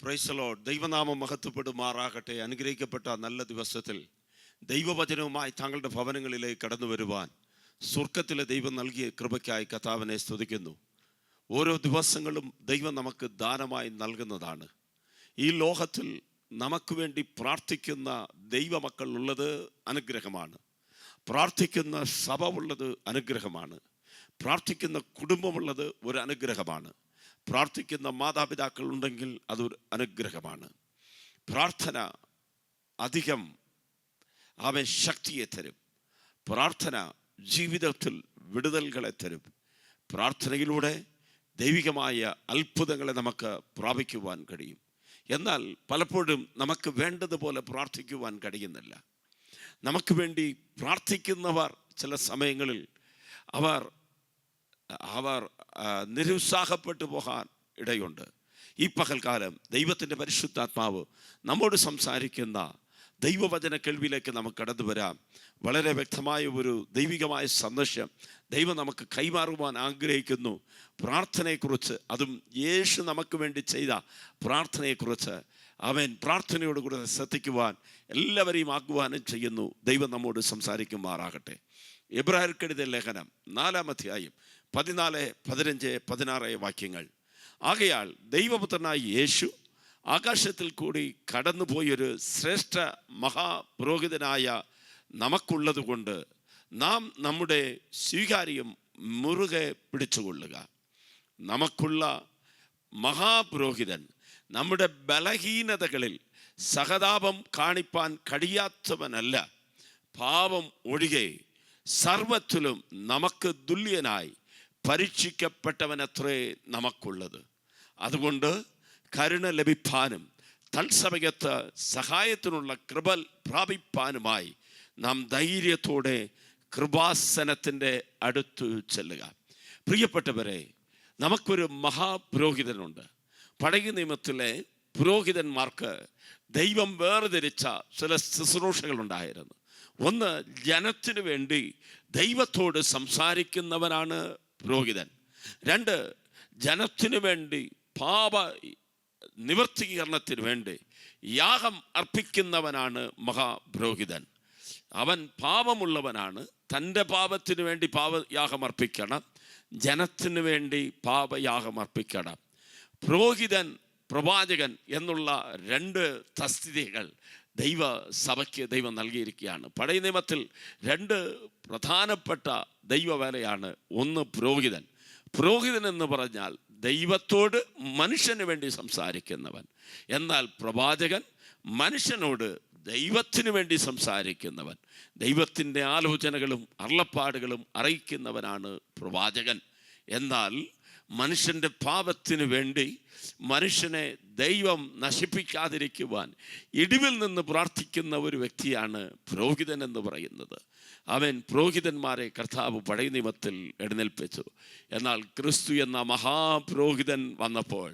Praise the Lord. ദൈവനാമം മഹത്വപ്പെടുമാറാകട്ടെ. അനുഗ്രഹിക്കപ്പെട്ട നല്ല ദിവസത്തിൽ ദൈവവചനവുമായി താങ്കളുടെ ഭവനങ്ങളിലേക്ക് കടന്നു വരുവാൻ സ്വർഗത്തിലെ ദൈവം നൽകിയ കൃപയ്ക്കായി കർത്താവിനെ സ്തുതിക്കുന്നു. ഓരോ ദിവസങ്ങളും ദൈവം നമുക്ക് ദാനമായി നൽകുന്നതാണ്. ഈ ലോകത്തിൽ നമുക്ക് വേണ്ടി പ്രാർത്ഥിക്കുന്ന ദൈവമക്കൾ ഉള്ളത് അനുഗ്രഹമാണ്. പ്രാർത്ഥിക്കുന്ന സഭ ഉള്ളത് അനുഗ്രഹമാണ്. പ്രാർത്ഥിക്കുന്ന കുടുംബമുള്ളത് ഒരു അനുഗ്രഹമാണ്. പ്രാർത്ഥിക്കുന്ന മാതാപിതാക്കൾ ഉണ്ടെങ്കിൽ അതൊരു അനുഗ്രഹമാണ്. പ്രാർത്ഥന അധികം അവൻ ശക്തിയെ തരും. പ്രാർത്ഥന ജീവിതത്തിൽ വിടുതലുകളെ തരും. പ്രാർത്ഥനയിലൂടെ ദൈവികമായ അത്ഭുതങ്ങളെ നമുക്ക് പ്രാപിക്കുവാൻ കഴിയും. എന്നാൽ പലപ്പോഴും നമുക്ക് വേണ്ടതുപോലെ പ്രാർത്ഥിക്കുവാൻ കഴിയുന്നില്ല. നമുക്ക് വേണ്ടി പ്രാർത്ഥിക്കുന്നവർ ചില സമയങ്ങളിൽ അവർ നിരുത്സാഹപ്പെട്ടു പോകാൻ ഇടയുണ്ട്. ഈ പകൽക്കാലം ദൈവത്തിൻ്റെ പരിശുദ്ധാത്മാവ് നമ്മോട് സംസാരിക്കുന്ന ദൈവവചന കേൾവിയിലേക്ക് നമുക്ക് കടന്നു വരാം. വളരെ വ്യക്തമായ ഒരു ദൈവികമായ സന്ദേശം ദൈവം നമുക്ക് കൈമാറുവാൻ ആഗ്രഹിക്കുന്നു. പ്രാർത്ഥനയെക്കുറിച്ച്, അതും യേശു നമുക്ക് വേണ്ടി ചെയ്ത പ്രാർത്ഥനയെക്കുറിച്ച് അവൻ പ്രാർത്ഥനയോടുകൂടെ ശ്രദ്ധിക്കുവാൻ എല്ലാവരെയും ആഹ്വാനം ചെയ്യുന്നു. ദൈവം നമ്മോട് സംസാരിക്കുമാറാകട്ടെ. എബ്രായർക്കെഴുതിയ ലേഖനം 4-ാം അധ്യായം 14, 15, 16 വാക്യങ്ങൾ. ആകയാൽ ദൈവപുത്രനായ യേശു ആകാശത്തിൽ കൂടി കടന്നുപോയൊരു ശ്രേഷ്ഠ മഹാപുരോഹിതനായ നമുക്കുള്ളത് കൊണ്ട് നാം നമ്മുടെ സ്വീകാര്യം മുറുകെ പിടിച്ചുകൊള്ളുക. നമുക്കുള്ള മഹാപുരോഹിതൻ നമ്മുടെ ബലഹീനതകളിൽ സഹതാപം കാണിപ്പാൻ കഴിയാത്തവനല്ല, പാപം ഒഴികെ സർവത്തിലും നമുക്ക് തുല്യനായി പരീക്ഷിക്കപ്പെട്ടവനത്രേ നമുക്കുള്ളത്. അതുകൊണ്ട് കരുണ ലഭിപ്പാനും തത്സമയത്ത് സഹായത്തിനുള്ള കൃപ പ്രാപിപ്പാനുമായി നാം ധൈര്യത്തോടെ കൃപാസനത്തിൻ്റെ അടുത്ത് ചെല്ലുക. പ്രിയപ്പെട്ടവരെ, നമുക്കൊരു മഹാപുരോഹിതനുണ്ട്. പഴയ നിയമത്തിലെ പുരോഹിതന്മാർക്ക് ദൈവം വേർതിരിച്ച ചില ശുശ്രൂഷകളുണ്ടായിരുന്നു. ഒന്ന്, ജനത്തിനു വേണ്ടി ദൈവത്തോട് സംസാരിക്കുന്നവനാണ് പുരോഹിതൻ. 2, ജനത്തിനു വേണ്ടി പാപ നിവർത്തീകരണത്തിന് വേണ്ടി യാഗം അർപ്പിക്കുന്നവനാണ് മഹാപുരോഹിതൻ. അവൻ പാപമുള്ളവനാണ്. തൻ്റെ പാപത്തിന് വേണ്ടി പാപയാഗം അർപ്പിക്കണം, ജനത്തിനു വേണ്ടി പാപയാഗം അർപ്പിക്കണം. പുരോഹിതൻ, പ്രവാചകൻ എന്നുള്ള 2 തസ്തികകൾ ദൈവസഭയ്ക്ക് ദൈവം നൽകിയിരിക്കുകയാണ്. പഴയ നിയമത്തിൽ 2 പ്രധാനപ്പെട്ട ദൈവവേലയാണ്. ഒന്ന്, പുരോഹിതൻ. പുരോഹിതൻ എന്ന് പറഞ്ഞാൽ ദൈവത്തോട് മനുഷ്യന് വേണ്ടി സംസാരിക്കുന്നവൻ. എന്നാൽ പ്രവാചകൻ മനുഷ്യനോട് ദൈവത്തിന് വേണ്ടി സംസാരിക്കുന്നവൻ. ദൈവത്തിൻ്റെ ആലോചനകളും അരുളപ്പാടുകളും അറിയിക്കുന്നവനാണ് പ്രവാചകൻ. എന്നാൽ മനുഷ്യൻ്റെ പാപത്തിന് വേണ്ടി മനുഷ്യനെ ദൈവം നശിപ്പിക്കാതിരിക്കുവാൻ ഇടിവിൽ നിന്ന് പ്രാർത്ഥിക്കുന്ന ഒരു വ്യക്തിയാണ് പുരോഹിതൻ എന്ന് പറയുന്നത്. അവൻ പുരോഹിതന്മാരെ കർത്താവ് പഴയ നിയമത്തിൽ എഴുന്നേൽപ്പിച്ചു. എന്നാൽ ക്രിസ്തു എന്ന മഹാപുരോഹിതൻ വന്നപ്പോൾ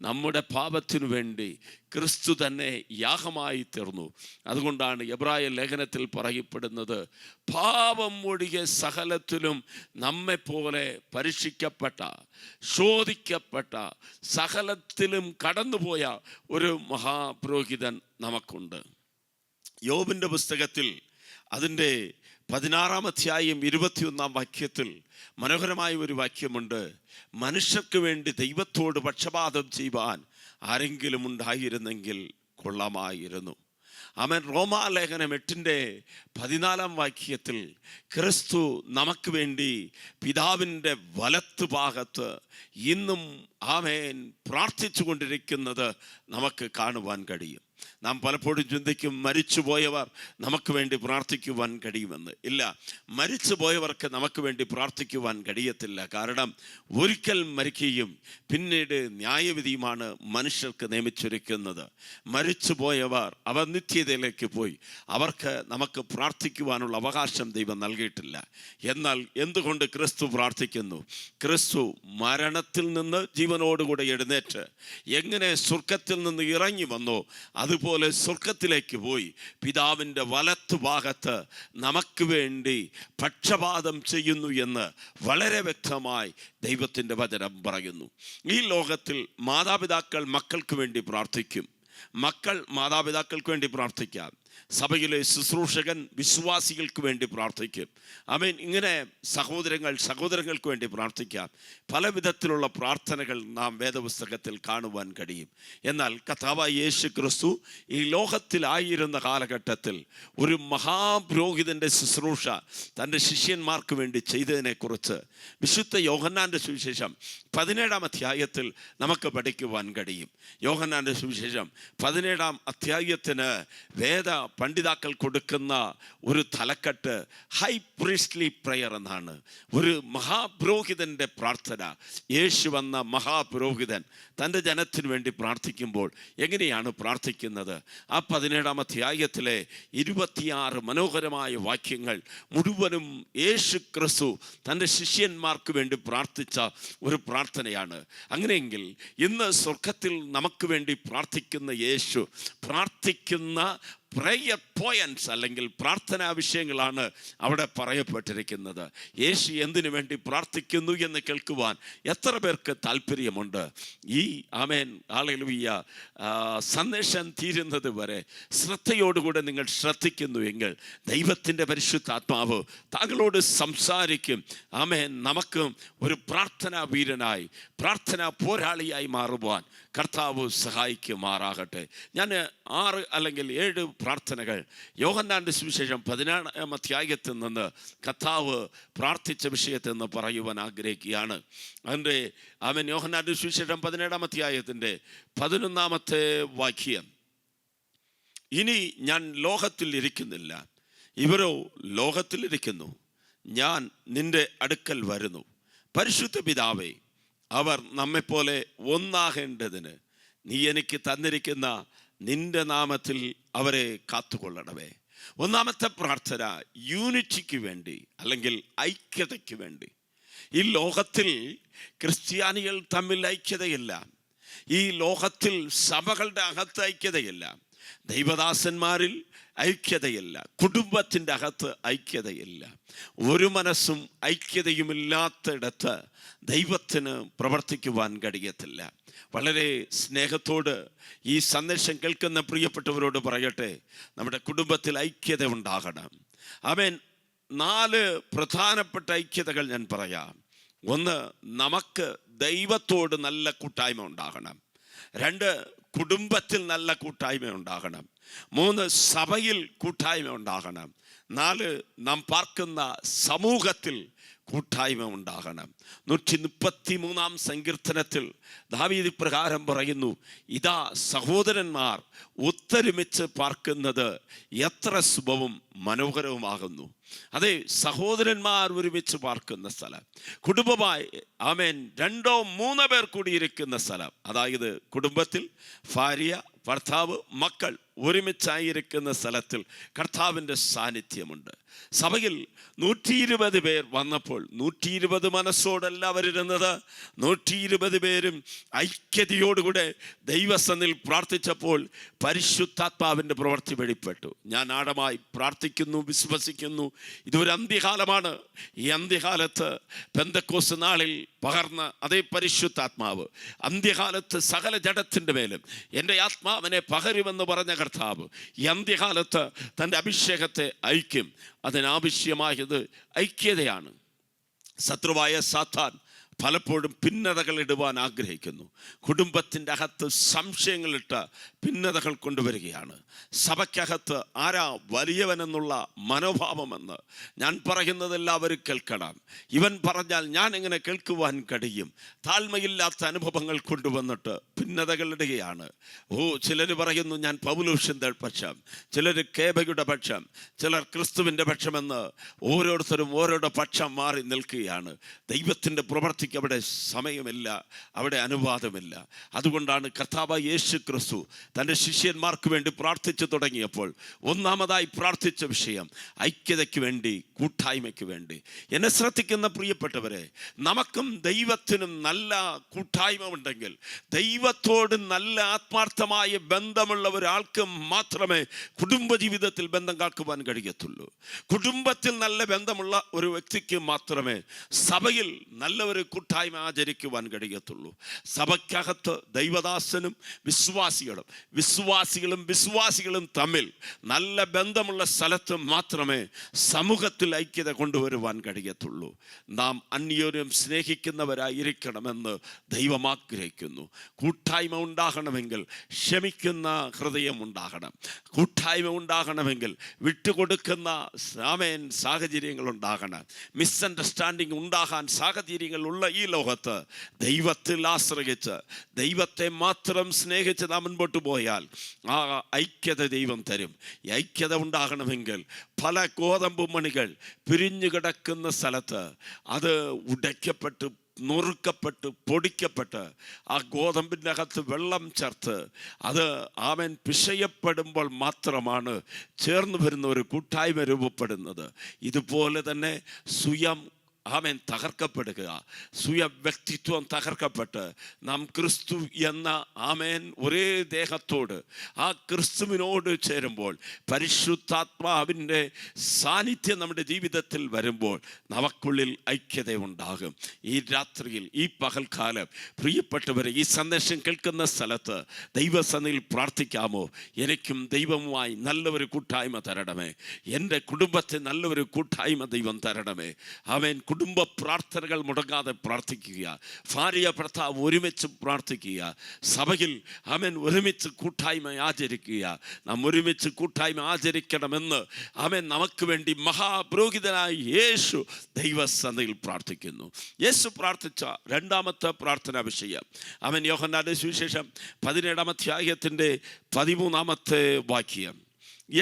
നമ്മുടെ പാപത്തിനു വേണ്ടി ക്രിസ്തു തന്നെ യാഗമായി തീർന്നു. അതുകൊണ്ടാണ് എബ്രായ ലേഖനത്തിൽ പറയപ്പെടുന്നത്, പാപം ഒഴികെ സകലത്തിലും നമ്മെപ്പോലെ പരീക്ഷിക്കപ്പെട്ട, ശോധിക്കപ്പെട്ട, സകലത്തിലും കടന്നുപോയ ഒരു മഹാപുരോഹിതൻ നമുക്കുണ്ട്. യോബിൻ്റെ പുസ്തകത്തിൽ അതിൻ്റെ 16-ാം അധ്യായം 21-ാം വാക്യത്തിൽ മനോഹരമായ ഒരു വാക്യമുണ്ട്. മനുഷ്യർക്ക് വേണ്ടി ദൈവത്തോട് പക്ഷപാതം ചെയ്യുവാൻ ആരെങ്കിലും ഉണ്ടായിരുന്നെങ്കിൽ കൊള്ളാമായിരുന്നു. അവൻ റോമാലേഖനം 8-ന്റെ 14-ാം വാക്യത്തിൽ ക്രിസ്തു നമുക്ക് വേണ്ടി പിതാവിൻ്റെ വലത്ത് ഭാഗത്ത് ഇന്നും ആമേൻ പ്രാർത്ഥിച്ചു കൊണ്ടിരിക്കുന്നത് നമുക്ക് കാണുവാൻ കഴിയും. നാം പലപ്പോഴും ചിന്തിക്കും, മരിച്ചുപോയവർ നമുക്ക് വേണ്ടി പ്രാർത്ഥിക്കുവാൻ കഴിയുമെന്ന്. ഇല്ല, മരിച്ചുപോയവർക്ക് നമുക്ക് വേണ്ടി പ്രാർത്ഥിക്കുവാൻ കഴിയത്തില്ല. കാരണം ഒരിക്കൽ മരിക്കുകയും പിന്നീട് ന്യായവിധിയുമാണ് മനുഷ്യർക്ക് നിയമിച്ചിരിക്കുന്നത്. മരിച്ചുപോയവർ അവർ നിത്യതയിലേക്ക് പോയി. അവർക്ക് നമുക്ക് പ്രാർത്ഥിക്കുവാനുള്ള അവകാശം ദൈവം നൽകിയിട്ടില്ല. എന്നാൽ എന്തുകൊണ്ട് ക്രിസ്തു പ്രാർത്ഥിക്കുന്നു? ക്രിസ്തു മരണത്തിൽ നിന്ന് ജീവനോടുകൂടെ എഴുന്നേറ്റ് എങ്ങനെ സ്വർഗത്തിൽ നിന്ന് ഇറങ്ങി വന്നോ അതുപോലെ സ്വർഗത്തിലേക്ക് പോയി പിതാവിൻ്റെ വലത്ത് ഭാഗത്ത് നമുക്ക് വേണ്ടി പക്ഷപാതം ചെയ്യുന്നു എന്ന് വളരെ വ്യക്തമായി ദൈവത്തിൻ്റെ വചനം പറയുന്നു. ഈ ലോകത്തിൽ മാതാപിതാക്കൾ മക്കൾക്ക് വേണ്ടി പ്രാർത്ഥിക്കും, മക്കൾ മാതാപിതാക്കൾക്ക് വേണ്ടി പ്രാർത്ഥിക്കാം, സഭയിലെ ശുശ്രൂഷകൻ വിശ്വാസികൾക്ക് വേണ്ടി പ്രാർത്ഥിക്കും. ആമേൻ. ഇങ്ങനെ സഹോദരങ്ങൾക്ക് വേണ്ടി പ്രാർത്ഥിക്കാം. പല വിധത്തിലുള്ള പ്രാർത്ഥനകൾ നാം വേദപുസ്തകത്തിൽ കാണുവാൻ കഴിയും. എന്നാൽ കർത്താവായ യേശു ക്രിസ്തു ഈ ലോകത്തിലായിരുന്ന കാലഘട്ടത്തിൽ ഒരു മഹാപുരോഹിതൻ്റെ ശുശ്രൂഷ തൻ്റെ ശിഷ്യന്മാർക്ക് വേണ്ടി ചെയ്തതിനെക്കുറിച്ച് വിശുദ്ധ യോഹന്നാൻ്റെ സുവിശേഷം 17-ാം അധ്യായത്തിൽ നമുക്ക് പഠിക്കുവാൻ കഴിയും. യോഹന്നാൻ്റെ സുവിശേഷം 17-ാം അധ്യായത്തിന് വേദ പണ്ഡിതാക്കൾ കൊടുക്കുന്ന ഒരു തലക്കെട്ട് ഹൈ പ്രീസ്റ്റ്ലി പ്രയർ എന്നാണ്. ഒരു മഹാപുരോഹിതൻ്റെ പ്രാർത്ഥന. യേശു വന്ന മഹാപുരോഹിതൻ തൻ്റെ ജനത്തിന് വേണ്ടി പ്രാർത്ഥിക്കുമ്പോൾ എങ്ങനെയാണ് പ്രാർത്ഥിക്കുന്നത്? ആ 17-ാം അധ്യായത്തിലെ 26 മനോഹരമായ വാക്യങ്ങൾ മുഴുവനും യേശു ക്രിസ്തു തൻ്റെ ശിഷ്യന്മാർക്ക് വേണ്ടി പ്രാർത്ഥിച്ച ഒരു പ്രാർത്ഥനയാണ്. അങ്ങനെയെങ്കിൽ ഇന്ന് സ്വർഗത്തിൽ നമുക്ക് വേണ്ടി പ്രാർത്ഥിക്കുന്ന യേശു പ്രാർത്ഥിക്കുന്ന പ്രയർ പോയിന്റ്സ് അല്ലെങ്കിൽ പ്രാർത്ഥനാ വിഷയങ്ങളാണ് അവിടെ പറയപ്പെട്ടിരിക്കുന്നത്. യേശു എന്തിനു വേണ്ടി പ്രാർത്ഥിക്കുന്നു എന്ന് കേൾക്കുവാൻ എത്ര പേർക്ക് താല്പര്യമുണ്ട്? ഈ ആമേൻ ഹല്ലേലൂയ സന്ദേശം തീരുന്നത് വരെ ശ്രദ്ധയോടുകൂടെ നിങ്ങൾ ശ്രദ്ധിക്കുന്നു എങ്കിൽ ദൈവത്തിൻ്റെ പരിശുദ്ധാത്മാവ് താങ്കളോട് സംസാരിക്കും. ആമേൻ. നമുക്കും ഒരു പ്രാർത്ഥനാ വീരനായി, പ്രാർത്ഥനാ പോരാളിയായി മാറുവാൻ കർത്താവ് സഹായിക്കുമാറാകട്ടെ. ഞാൻ 6 അല്ലെങ്കിൽ 7 പ്രാർത്ഥനകൾ യോഹന്നാൻ്റെ സുവിശേഷം 17-ാം അധ്യായത്തിൽ നിന്ന് കർത്താവ് പ്രാർത്ഥിച്ച വിഷയത്തിൽ നിന്ന് പറയുവാൻ ആഗ്രഹിക്കുകയാണ്. അതിൻ്റെ ആമേൻ യോഹന്നാൻ്റെ സുവിശേഷം 17-ാം അധ്യായത്തിൻ്റെ 11-ാമത്തെ വാക്യം, ഇനി ഞാൻ ലോകത്തിൽ ഇരിക്കുന്നില്ല, ഇവരോ ലോകത്തിലിരിക്കുന്നു, ഞാൻ നിന്റെ അടുക്കൽ വരുന്നു. പരിശുദ്ധ പിതാവേ, അവർ നമ്മെപ്പോലെ ഒന്നാകേണ്ടതിന് നീ എനിക്ക് തന്നിരിക്കുന്ന നിന്റെ നാമത്തിൽ അവരെ കാത്തുകൊള്ളണമേ. ഒന്നാമത്തെ പ്രാർത്ഥന യൂണിറ്റിക്ക് വേണ്ടി അല്ലെങ്കിൽ ഐക്യതയ്ക്ക് വേണ്ടി. ഈ ലോകത്തിൽ ക്രിസ്ത്യാനികൾ തമ്മിൽ ഐക്യതയില്ല, ഈ ലോകത്തിൽ സഭകളുടെ അകത്ത് ഐക്യതയില്ല, ദൈവദാസന്മാരിൽ ഐക്യതയില്ല, കുടുംബത്തിൻ്റെ അകത്ത് ഐക്യതയില്ല. ഒരു മനസ്സും ഐക്യതയുമില്ലാത്തിടത്ത് ദൈവത്തിന് പ്രവർത്തിക്കുവാൻ കഴിയത്തില്ല. വളരെ സ്നേഹത്തോട് ഈ സന്ദേശം കേൾക്കുന്ന പ്രിയപ്പെട്ടവരോട് പറയട്ടെ, നമ്മുടെ കുടുംബത്തിൽ ഐക്യത ഉണ്ടാകണം. ആമേൻ. 4 പ്രധാനപ്പെട്ട ഐക്യതകൾ ഞാൻ പറയാം. 1, നമുക്ക് ദൈവത്തോട് നല്ല കൂട്ടായ്മ ഉണ്ടാകണം. 2, കുടുംബത്തിൽ നല്ല കൂട്ടായ്മ ഉണ്ടാകണം. 3, സഭയിൽ കൂട്ടായ്മ ഉണ്ടാകണം. 4, നാം പാർക്കുന്ന സമൂഹത്തിൽ കൂട്ടായ്മ ഉണ്ടാകണം. 133-ാം സങ്കീർത്തനത്തിൽ ദാവീദ് പ്രകാരം പറയുന്നു, ഇതാ സഹോദരന്മാർ ഒത്തൊരുമിച്ച് പാർക്കുന്നത് എത്ര ശുഭവും മനോഹരവുമാകുന്നു. അതെ, സഹോദരന്മാർ ഒരുമിച്ച് പാർക്കുന്ന സ്ഥലം, കുടുംബമായി ആമേൻ 2-3 പേർ കൂടിയിരിക്കുന്ന സ്ഥലം, അതായത് കുടുംബത്തിൽ ഭാര്യ, ഭർത്താവ്, മക്കൾ ഒരുമിച്ചായിരിക്കുന്ന സ്ഥലത്തിൽ കർത്താവിൻ്റെ സാന്നിധ്യമുണ്ട്. സഭയിൽ 120 പേർ വന്നപ്പോൾ 120 മനസ്സോടല്ല അവരിരുന്നത്. 120 പേരും ഐക്യതയോടുകൂടെ ദൈവസന്നിധിയിൽ പ്രാർത്ഥിച്ചപ്പോൾ പരിശുദ്ധാത്മാവിൻ്റെ പ്രവൃത്തി വെളിപ്പെട്ടു. ഞാൻ ആഴമായി പ്രാർത്ഥിക്കുന്നു, വിശ്വസിക്കുന്നു, ഇതൊരു അന്ത്യകാലമാണ്. ഈ അന്ത്യകാലത്ത് പെന്തക്കോസ്ത് നാളിൽ പകർന്ന അതേ പരിശുദ്ധാത്മാവ് അന്ത്യകാലത്ത് സകല ജഡത്തിൻ്റെ മേലും എൻ്റെ ആത്മാവിനെ പകരുമെന്ന് പറഞ്ഞ കർത്താവ് ഈ അന്ത്യകാലത്ത് തൻ്റെ അഭിഷേകത്തെ അയക്കും. അതിനാവശ്യമായത് ഐക്യതയാണ്. ശത്രുവായ സാത്താൻ പലപ്പോഴും ഭിന്നതകൾ ഇടുവാൻ ആഗ്രഹിക്കുന്നു. കുടുംബത്തിൻ്റെ അകത്ത് സംശയങ്ങളിട്ട് ഭിന്നതകൾ കൊണ്ടുവരികയാണ്. സഭയ്ക്കകത്ത് ആരാ വലിയവനെന്നുള്ള മനോഭാവമെന്ന് ഞാൻ പറയുന്നത് എല്ലാവരും കേൾക്കണം. ഇവൻ പറഞ്ഞാൽ ഞാൻ എങ്ങനെ കേൾക്കുവാൻ കഴിയും? താഴ്മയില്ലാത്ത അനുഭവങ്ങൾ കൊണ്ടുവന്നിട്ട് ഭിന്നതകൾ ഇടുകയാണ്. ചിലർ പറയുന്നു ഞാൻ പൗലോസിൻ്റെ പക്ഷം, ചിലർ കേബയുടെ പക്ഷം, ചിലർ ക്രിസ്തുവിൻ്റെ പക്ഷമെന്ന് ഓരോരുത്തരും ഓരോരുടെ പക്ഷം മാറി നിൽക്കുകയാണ്. ദൈവത്തിൻ്റെ പ്രവർത്തി പ്രാർത്ഥനയ്ക്ക് അവിടെ സമയമില്ല, അവിടെ അനുവാദമില്ല. അതുകൊണ്ടാണ് കർത്താവ് യേശു ക്രിസ്തു തൻ്റെ ശിഷ്യന്മാർക്ക് വേണ്ടി പ്രാർത്ഥിച്ചു തുടങ്ങിയപ്പോൾ ഒന്നാമതായി പ്രാർത്ഥിച്ച വിഷയം ഐക്യതയ്ക്ക് വേണ്ടി, കൂട്ടായ്മയ്ക്ക് വേണ്ടി. എന്നെ ശ്രദ്ധിക്കുന്ന പ്രിയപ്പെട്ടവരെ, നമുക്കും ദൈവത്തിനും നല്ല കൂട്ടായ്മ ഉണ്ടെങ്കിൽ, ദൈവത്തോട് നല്ല ആത്മാർത്ഥമായ ബന്ധമുള്ള ഒരാൾക്ക് മാത്രമേ കുടുംബജീവിതത്തിൽ ബന്ധം കാക്കുവാൻ കഴിയത്തുള്ളൂ. കുടുംബത്തിൽ നല്ല ബന്ധമുള്ള ഒരു വ്യക്തിക്ക് മാത്രമേ സഭയിൽ നല്ല ഒരു കൂട്ടായ്മ ആചരിക്കുവാൻ കഴിയത്തുള്ളൂ. സഭയ്ക്കകത്ത് ദൈവദാസനും വിശ്വാസികളും തമ്മിൽ നല്ല ബന്ധമുള്ള സ്ഥലത്ത് മാത്രമേ സമൂഹത്തിൽ ഐക്യത കൊണ്ടുവരുവാൻ കഴിയത്തുള്ളൂ. നാം അന്യോന്യം സ്നേഹിക്കുന്നവരായിരിക്കണമെന്ന് ദൈവം ആഗ്രഹിക്കുന്നു. കൂട്ടായ്മ ഉണ്ടാകണമെങ്കിൽ ക്ഷമിക്കുന്ന ഹൃദയം ഉണ്ടാകണം. കൂട്ടായ്മ ഉണ്ടാകണമെങ്കിൽ വിട്ടുകൊടുക്കുന്ന സാഹചര്യങ്ങൾ ഉണ്ടാകണം. മിസ്അണ്ടർസ്റ്റാൻഡിങ് ഉണ്ടാകാൻ സാഹചര്യങ്ങളുള്ള ഈ ലോകത്ത് ദൈവത്തിൽ ആശ്രയിച്ച്, ദൈവത്തെ മാത്രം സ്നേഹിച്ച് നാം മുൻപോട്ട് പോയാൽ ആ ഐക്യത ദൈവം തരും. ഈ ഐക്യത ഉണ്ടാകണമെങ്കിൽ പല ഗോതമ്പ് മണികൾ പിരിഞ്ഞു കിടക്കുന്ന സ്ഥലത്ത് അത് ഉടയ്ക്കപ്പെട്ട്, നുറുക്കപ്പെട്ട്, പൊടിക്കപ്പെട്ട് ആ ഗോതമ്പിൻ്റെ അകത്ത് വെള്ളം ചേർത്ത് അത് പിശയപ്പെടുമ്പോൾ മാത്രമാണ് ചേർന്ന് വരുന്ന ഒരു കൂട്ടായ്മ രൂപപ്പെടുന്നത്. ഇതുപോലെ തന്നെ സ്വയം തകർക്കപ്പെടുക, സ്വയ വ്യക്തിത്വം തകർക്കപ്പെട്ട് നാം ക്രിസ്തു എന്ന ഒരേ ദേഹത്തോട്, ആ ക്രിസ്തുവിനോട് ചേരുമ്പോൾ, പരിശുദ്ധാത്മാവിൻ്റെ സാന്നിധ്യം നമ്മുടെ ജീവിതത്തിൽ വരുമ്പോൾ നമുക്കുള്ളിൽ ഐക്യത ഉണ്ടാകും. ഈ രാത്രിയിൽ, ഈ പകൽക്കാലം പ്രിയപ്പെട്ടവരെ, ഈ സന്ദേശം കേൾക്കുന്ന സ്ഥലത്ത് ദൈവസന്നിധിയിൽ പ്രാർത്ഥിക്കാമോ? എനിക്കും ദൈവവുമായി നല്ലൊരു കൂട്ടായ്മ തരണമേ, എൻ്റെ കുടുംബത്തെ നല്ലൊരു കൂട്ടായ്മ ദൈവം തരണമേ. കുടുംബ പ്രാർത്ഥനകൾ മുടങ്ങാതെ പ്രാർത്ഥിക്കുക, ഭാര്യ ഭർത്താവ് ഒരുമിച്ച് പ്രാർത്ഥിക്കുക, സഭയിൽ ഒരുമിച്ച് കൂട്ടായ്മ ആചരിക്കുക. നാം ഒരുമിച്ച് കൂട്ടായ്മ ആചരിക്കണമെന്ന് നമുക്ക് വേണ്ടി മഹാപുരോഹിതനായ യേശു ദൈവസന്നിധിയിൽ പ്രാർത്ഥിക്കുന്നു. യേശു പ്രാർത്ഥിച്ച രണ്ടാമത്തെ പ്രാർത്ഥനാ വിഷയം യോഹന്നാന്റെ സുവിശേഷം 17-ാം അധ്യായത്തിൻ്റെ 13-ാമത്തെ വാക്യം,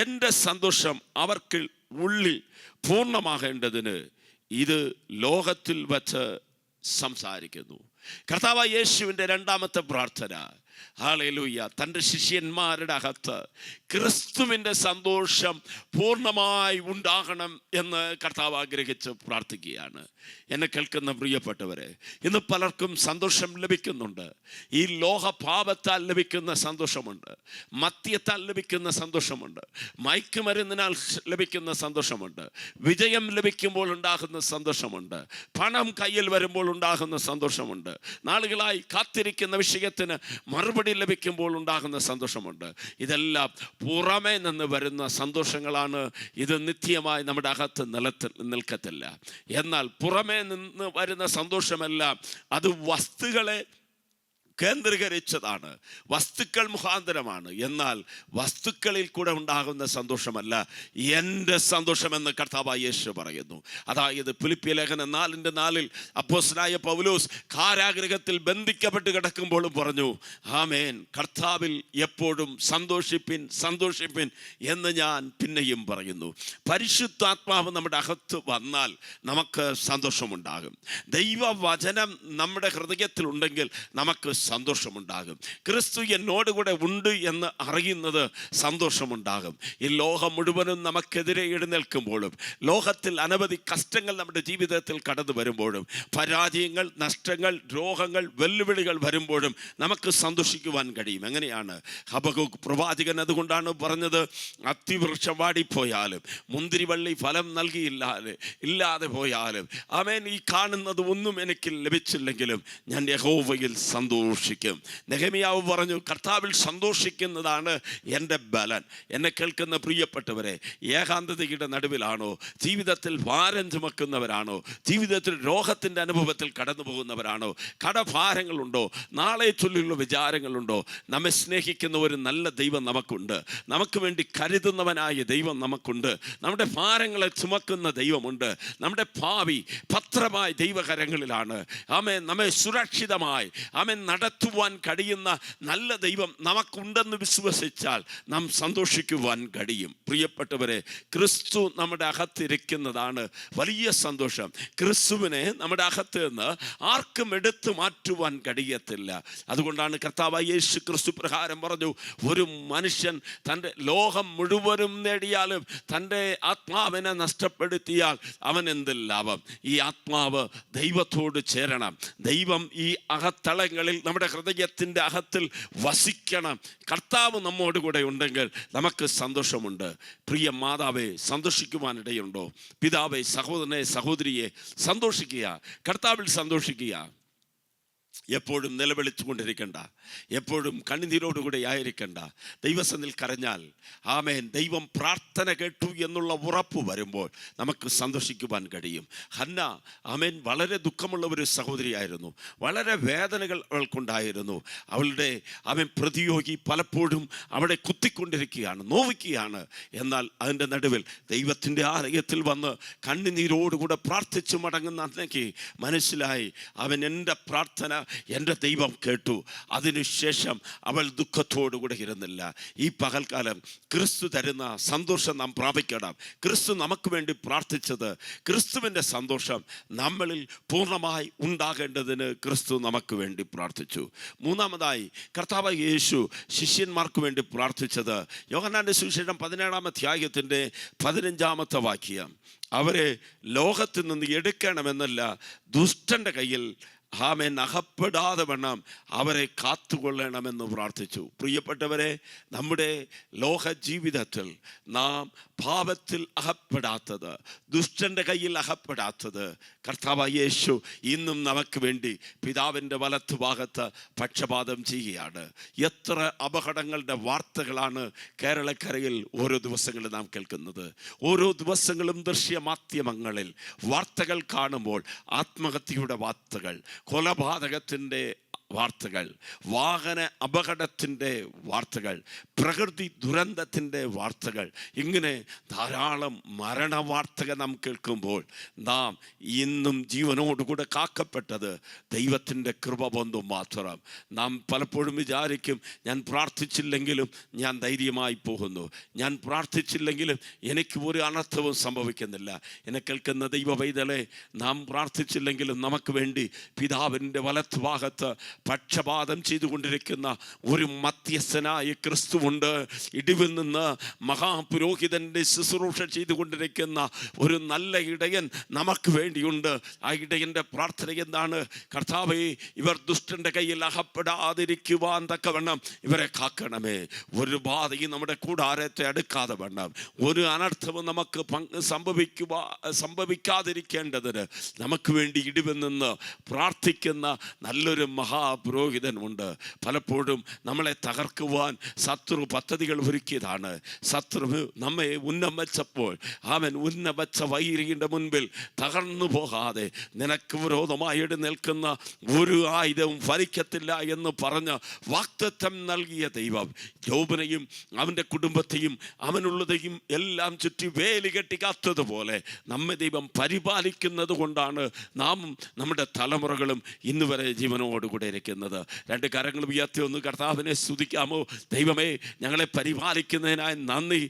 എൻ്റെ സന്തോഷം അവർക്ക് ഉള്ളിൽ പൂർണ്ണമാകേണ്ടതിന് ഇത് ലോകത്തിൽ വച്ച് സംസാരിക്കുന്നു. കർത്താവായ യേശുവിൻ്റെ രണ്ടാമത്തെ പ്രാർത്ഥന, ഹല്ലേലൂയ, തൻ്റെ ശിഷ്യന്മാരുടെ അകത്ത് ക്രിസ്തുവിൻ്റെ സന്തോഷം പൂർണ്ണമായി ഉണ്ടാകണം എന്ന് കർത്താവ് ആഗ്രഹിച്ച് പ്രാർത്ഥിക്കുകയാണ്. എന്നെ കേൾക്കുന്ന പ്രിയപ്പെട്ടവരെ, ഇന്ന് പലർക്കും സന്തോഷം ലഭിക്കുന്നുണ്ട്. ഈ ലോകപാപത്താൽ ലഭിക്കുന്ന സന്തോഷമുണ്ട്, മദ്യത്താൽ ലഭിക്കുന്ന സന്തോഷമുണ്ട്, മയക്കുമരുന്നിനാൽ ലഭിക്കുന്ന സന്തോഷമുണ്ട്, വിജയം ലഭിക്കുമ്പോൾ ഉണ്ടാകുന്ന സന്തോഷമുണ്ട്, പണം കയ്യിൽ വരുമ്പോൾ ഉണ്ടാകുന്ന സന്തോഷമുണ്ട്, നാളുകളായി കാത്തിരിക്കുന്ന വിഷയത്തിന് മറുപടി ലഭിക്കുമ്പോൾ ഉണ്ടാകുന്ന സന്തോഷമുണ്ട്. ഇതെല്ലാം പുറമേ നിന്ന് വരുന്ന സന്തോഷങ്ങളാണ്. ഇത് നിത്യമായി നമ്മുടെ അകത്ത് നിൽക്കത്തില്ല. എന്നാൽ പുറമേ നിന്ന് വരുന്ന സന്തോഷമെല്ലാം അത് വസ്തുക്കളെ കേന്ദ്രീകരിച്ചതാണ്, വസ്തുക്കൾ മുഖാന്തരമാണ്. എന്നാൽ വസ്തുക്കളിൽ കൂടെ ഉണ്ടാകുന്ന സന്തോഷമല്ല എൻ്റെ സന്തോഷമെന്ന് കർത്താവായ യേശു പറയുന്നു. അതായത് ഫിലിപ്പിയ ലേഖനം 4:4 അപ്പോസ്തലനായ പൗലോസ് കാരാഗൃഹത്തിൽ ബന്ധിക്കപ്പെട്ട് കിടക്കുമ്പോഴും പറഞ്ഞു, കർത്താവിൽ എപ്പോഴും സന്തോഷിപ്പിൻ എന്ന് ഞാൻ പിന്നെയും പറയുന്നു. പരിശുദ്ധാത്മാവ് നമ്മുടെ അകത്ത് വന്നാൽ നമുക്ക് സന്തോഷമുണ്ടാകും. ദൈവവചനം നമ്മുടെ ഹൃദയത്തിലുണ്ടെങ്കിൽ നമുക്ക് സന്തോഷമുണ്ടാകും. ക്രിസ്തു എന്നോടുകൂടെ ഉണ്ട് എന്ന് അറിയുന്നത് സന്തോഷമുണ്ടാകും. ഈ ലോകം മുഴുവനും നമുക്കെതിരെ എഴുന്നേൽക്കുമ്പോഴും, ലോകത്തിൽ അനവധി കഷ്ടങ്ങൾ നമ്മുടെ ജീവിതത്തിൽ കടന്നു വരുമ്പോഴും, പരാജയങ്ങൾ, നഷ്ടങ്ങൾ, രോഗങ്ങൾ, വെല്ലുവിളികൾ വരുമ്പോഴും നമുക്ക് സന്തോഷിക്കുവാൻ കഴിയും. എങ്ങനെയാണ്? ഹബക്കൂക്ക് പ്രവാചകൻ അതുകൊണ്ടാണ് പറഞ്ഞത്, അത്തിവൃക്ഷം വാടിപ്പോയാലും മുന്തിരിവള്ളി ഫലം ഇല്ലാതെ പോയാലും ഈ കാണുന്നത് ഒന്നും എനിക്ക് ലഭിച്ചില്ലെങ്കിലും ഞാൻ യഹോവയിൽ സന്തോഷിക്കും. നെഹെമ്യാവ് പറഞ്ഞു, കർത്താവിൽ സന്തോഷിക്കുന്നതാണ് എൻ്റെ ബലൻ. എന്നെ കേൾക്കുന്ന പ്രിയപ്പെട്ടവരെ, ഏകാന്തതയുടെ നടുവിലാണോ, ജീവിതത്തിൽ ഭാരം ചുമക്കുന്നവരാണോ, ജീവിതത്തിൽ രോഗത്തിൻ്റെ അനുഭവത്തിൽ കടന്നു പോകുന്നവരാണോ, കടഭാരങ്ങളുണ്ടോ, നാളെ ചൊല്ലിയുള്ള വിചാരങ്ങളുണ്ടോ? നമ്മെ സ്നേഹിക്കുന്ന ഒരു നല്ല ദൈവം നമുക്കുണ്ട്. നമുക്ക് വേണ്ടി കരുതുന്നവനായ ദൈവം നമുക്കുണ്ട്. നമ്മുടെ ഭാരങ്ങളെ ചുമക്കുന്ന ദൈവമുണ്ട്. നമ്മുടെ ഭാവി ഭദ്രമായ ദൈവകരങ്ങളിലാണ്. നമ്മെ സുരക്ഷിതമായി നടത്തുവാൻ കഴിയുന്ന നല്ല ദൈവം നമുക്കുണ്ടെന്ന് വിശ്വസിച്ചാൽ നാം സന്തോഷിക്കുവാൻ കഴിയും. പ്രിയപ്പെട്ടവരെ, ക്രിസ്തു നമ്മുടെ അകത്തിരിക്കുന്നതാണ് വലിയ സന്തോഷം. ക്രിസ്തുവിനെ നമ്മുടെ അകത്ത് നിന്ന് ആർക്കും എടുത്തു മാറ്റുവാൻ കഴിയത്തില്ല. അതുകൊണ്ടാണ് കർത്താവായ യേശു ക്രിസ്തു പ്രകാരം പറഞ്ഞു, ഒരു മനുഷ്യൻ തൻ്റെ ലോകം മുഴുവനും നേടിയാലും തൻ്റെ ആത്മാവിനെ നഷ്ടപ്പെടുത്തിയാൽ അവൻ എന്ത് ലാഭം? ഈ ആത്മാവ് ദൈവത്തോട് ചേരണം. ദൈവം ഈ അകത്തളങ്ങളിൽ നമ്മുടെ ഹൃദയത്തിൻ്റെ അകത്തിൽ വസിക്കണം. കർത്താവ് നമ്മോട് കൂടെ ഉണ്ടെങ്കിൽ നമുക്ക് സന്തോഷമുണ്ട്. പ്രിയ മാതാവേ, സന്തോഷിക്കുവാനിടയുണ്ടോ? പിതാവേ, സഹോദരനെ, സഹോദരിയെ, സന്തോഷിക്കുക, കർത്താവിൽ സന്തോഷിക്കുക. എപ്പോഴും നിലവിളിച്ചു കൊണ്ടിരിക്കേണ്ട, എപ്പോഴും കണ്ണുനീരോടുകൂടെ ആയിരിക്കേണ്ട. ദൈവസന്നിധിയിൽ കരഞ്ഞാൽ ആമേൻ, ദൈവം പ്രാർത്ഥന കേട്ടു എന്നുള്ള ഉറപ്പ് വരുമ്പോൾ നമുക്ക് സന്തോഷിക്കുവാൻ കഴിയും. ഹന്ന ആമേൻ വളരെ ദുഃഖമുള്ള ഒരു സഹോദരിയായിരുന്നു. വളരെ വേദനകൾ അവൾക്കുണ്ടായിരുന്നു. അവളുടെ പ്രതിയോഗി പലപ്പോഴും അവിടെ കുത്തിക്കൊണ്ടിരിക്കുകയാണ്, നോവിക്കുകയാണ്. എന്നാൽ അതിൻ്റെ നടുവിൽ ദൈവത്തിൻ്റെ ആലയത്തിൽ വന്ന് കണ്ണുനീരോടുകൂടെ പ്രാർത്ഥിച്ചു മടങ്ങുന്ന അന്നേക്ക് മനസ്സിലായി, എൻ്റെ പ്രാർത്ഥന എൻ്റെ ദൈവം കേട്ടു. അതിനുശേഷം അവൾ ദുഃഖത്തോടുകൂടെ ഇരുന്നില്ല. ഈ പകൽക്കാലം ക്രിസ്തു തരുന്ന സന്തോഷം നാം പ്രാപിക്കണം. ക്രിസ്തു നമുക്ക് വേണ്ടി പ്രാർത്ഥിച്ചത്, ക്രിസ്തുവിൻ്റെ സന്തോഷം നമ്മളിൽ പൂർണ്ണമായി ഉണ്ടാകേണ്ടതിന് ക്രിസ്തു നമുക്ക് വേണ്ടി പ്രാർത്ഥിച്ചു. മൂന്നാമതായി കർത്താവ് യേശു ശിഷ്യന്മാർക്ക് വേണ്ടി പ്രാർത്ഥിച്ചത് യോഹന്നാന്റെ സുവിശേഷം 17-ാം അധ്യായത്തിൻ്റെ 15-ാമത്തെ വാക്യം, അവരെ ലോകത്തിൽ നിന്ന് എടുക്കണമെന്നല്ല, ദുഷ്ടൻ്റെ കയ്യിൽ ആമേൻ അകപ്പെടാതെ വണ്ണം അവരെ കാത്തുകൊള്ളണമെന്ന് പ്രാർത്ഥിച്ചു. പ്രിയപ്പെട്ടവരെ, നമ്മുടെ ലോക ജീവിതത്തിൽ നാം പാപത്തിൽ അകപ്പെടാത്തത്, ദുഷ്ടൻ്റെ കയ്യിൽ അകപ്പെടാത്തത് കർത്താവായ യേശു ഇന്നും നമുക്ക് വേണ്ടി പിതാവിൻ്റെ വലത്ത് ഭാഗത്ത് പക്ഷപാതം ചെയ്യുകയാണ്. എത്ര അപകടങ്ങളുടെ വാർത്തകളാണ് കേരളക്കരയിൽ ഓരോ ദിവസങ്ങളും നാം കേൾക്കുന്നത്. ഓരോ ദിവസങ്ങളും ദൃശ്യമാധ്യമങ്ങളിൽ വാർത്തകൾ കാണുമ്പോൾ ആത്മഹത്യയുടെ വാർത്തകൾ, കൊലപാതകത്തിൻ്റെ വാർത്തകൾ, വാഹന അപകടത്തിൻ്റെ വാർത്തകൾ, പ്രകൃതി ദുരന്തത്തിൻ്റെ വാർത്തകൾ, ഇങ്ങനെ ധാരാളം മരണവാർത്തകൾ നാം കേൾക്കുമ്പോൾ നാം ഇന്നും ജീവനോടുകൂടെ കാക്കപ്പെട്ടത് ദൈവത്തിൻ്റെ കൃപ കൊണ്ട് മാത്രം. നാം പലപ്പോഴും വിചാരിക്കും, ഞാൻ പ്രാർത്ഥിച്ചില്ലെങ്കിലും ഞാൻ ധൈര്യമായി പോകുന്നു, ഞാൻ പ്രാർത്ഥിച്ചില്ലെങ്കിലും എനിക്ക് ഒരു അനർത്ഥവും സംഭവിക്കുന്നില്ല. എന്നെ കേൾക്കുന്ന ദൈവ പൈതലേ, നാം പ്രാർത്ഥിച്ചില്ലെങ്കിലും നമുക്ക് വേണ്ടി പിതാവിൻ്റെ വലത്ത് ഭാഗത്ത് പക്ഷപാതം ചെയ്തുകൊണ്ടിരിക്കുന്ന ഒരു മധ്യസ്ഥനായ ക്രിസ്തുവുണ്ട്. ഇടിവിൽ നിന്ന് മഹാപുരോഹിതൻ്റെ ശുശ്രൂഷ ചെയ്തുകൊണ്ടിരിക്കുന്ന ഒരു നല്ല ഇടയൻ നമുക്ക് വേണ്ടിയുണ്ട്. ആ ഇടയൻ്റെ പ്രാർത്ഥന എന്താണ്? കർത്താവേ, ഇവർ ദുഷ്ടൻ്റെ കയ്യിൽ അകപ്പെടാതിരിക്കുവാൻ തക്കവണ്ണം ഇവരെ കാക്കണമേ. ഒരു ബാധയും നമ്മുടെ കൂടാരത്തെ അടുക്കാതെ വണ്ണം, ഒരു അനർത്ഥവും നമുക്ക് സംഭവിക്കാതിരിക്കേണ്ടതിന് നമുക്ക് വേണ്ടി ഇടിവിൽ നിന്ന് പ്രാർത്ഥിക്കുന്ന നല്ലൊരു പുരോഹിതൻ ഉണ്ട്. പലപ്പോഴും നമ്മളെ തകർക്കുവാൻ ശത്രു പദ്ധതികൾ ഒരുക്കിയതാണ്. ശത്രു നമ്മെ ഉന്നമിച്ചപ്പോൾ അവൻ ഉന്നമിച്ച വൈരിയുടെ മുൻപിൽ തകർന്നു പോകാതെ നിനക്ക് വിരോധമായി നിൽക്കുന്ന ഒരു ആയുധവും ഫലിക്കത്തില്ല എന്ന് പറഞ്ഞ് വാഗ്ദത്തം നൽകിയ ദൈവം യോബിനെയും അവൻ്റെ കുടുംബത്തെയും അവനുള്ളതെയും എല്ലാം ചുറ്റി വേലി കെട്ടി കാത്തതുപോലെ നമ്മെ ദൈവം പരിപാലിക്കുന്നത് കൊണ്ടാണ് നാം നമ്മുടെ തലമുറകളും ഇന്ന് വരെ ജീവനോടുകൂടെ ഇരിക്കുന്നത്. രണ്ട് കരങ്ങൾ ഉയർത്തി ഒന്ന് കർത്താവിനെ സ്തുതിക്കാമോ? ദൈവമേ, ഞങ്ങളെ പരിപാലിക്കുന്നതിനായി നന്ദി.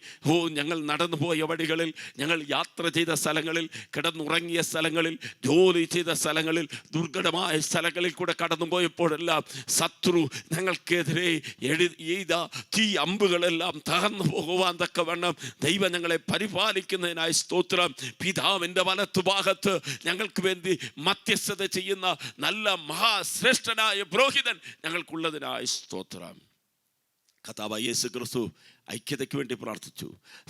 ഞങ്ങൾ നടന്നുപോയ വഴികളിൽ, ഞങ്ങൾ യാത്ര ചെയ്ത സ്ഥലങ്ങളിൽ, കിടന്നുറങ്ങിയ സ്ഥലങ്ങളിൽ, ജോലി ചെയ്ത സ്ഥലങ്ങളിൽ, ദുർഘടമായ സ്ഥലങ്ങളിൽ കൂടെ കടന്നുപോയപ്പോഴെല്ലാം ശത്രു ഞങ്ങൾക്കെതിരെ എഴുതിയ തീ അമ്പുകളെല്ലാം തകർന്നു പോകുവാൻ തക്കവണ്ണം ദൈവം ഞങ്ങളെ പരിപാലിക്കുന്നതിനായി സ്തോത്രം. പിതാവിൻ്റെ വലത്തുഭാഗത്ത് ഞങ്ങൾക്ക് വേണ്ടി മധ്യസ്ഥത ചെയ്യുന്ന നല്ല മഹാശ്രേഷ്ഠനായ പുരോഹിതൻ ഞങ്ങൾക്കുള്ളതിനായി സ്തോത്രം. കർത്താവായ യേശു ക്രിസ്തു ഐക്യതയ്ക്ക് വേണ്ടി പ്രാർത്ഥിച്ചു,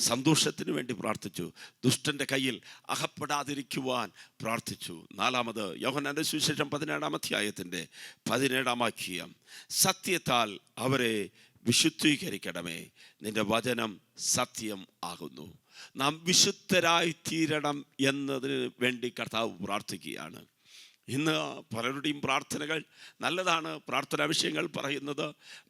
സന്തോഷത്തിന് വേണ്ടി പ്രാർത്ഥിച്ചു, ദുഷ്ടൻ്റെ കയ്യിൽ അകപ്പെടാതിരിക്കുവാൻ പ്രാർത്ഥിച്ചു. നാലാമത് യോഹന്നാന്റെ സുവിശേഷം 17-ാം അധ്യായത്തിൻ്റെ 17-ാം വാക്യം, സത്യത്താൽ അവരെ വിശുദ്ധീകരിക്കണമേ, നിന്റെ വചനം സത്യം ആകുന്നു. നാം വിശുദ്ധരായി തീരണം എന്നതിന് വേണ്ടി കർത്താവ് പ്രാർത്ഥിക്കുകയാണ്. ഇന്ന് പലരുടെയും പ്രാർത്ഥനകൾ നല്ലതാണ്. പ്രാർത്ഥനാ വിഷയങ്ങൾ പറയുന്നത്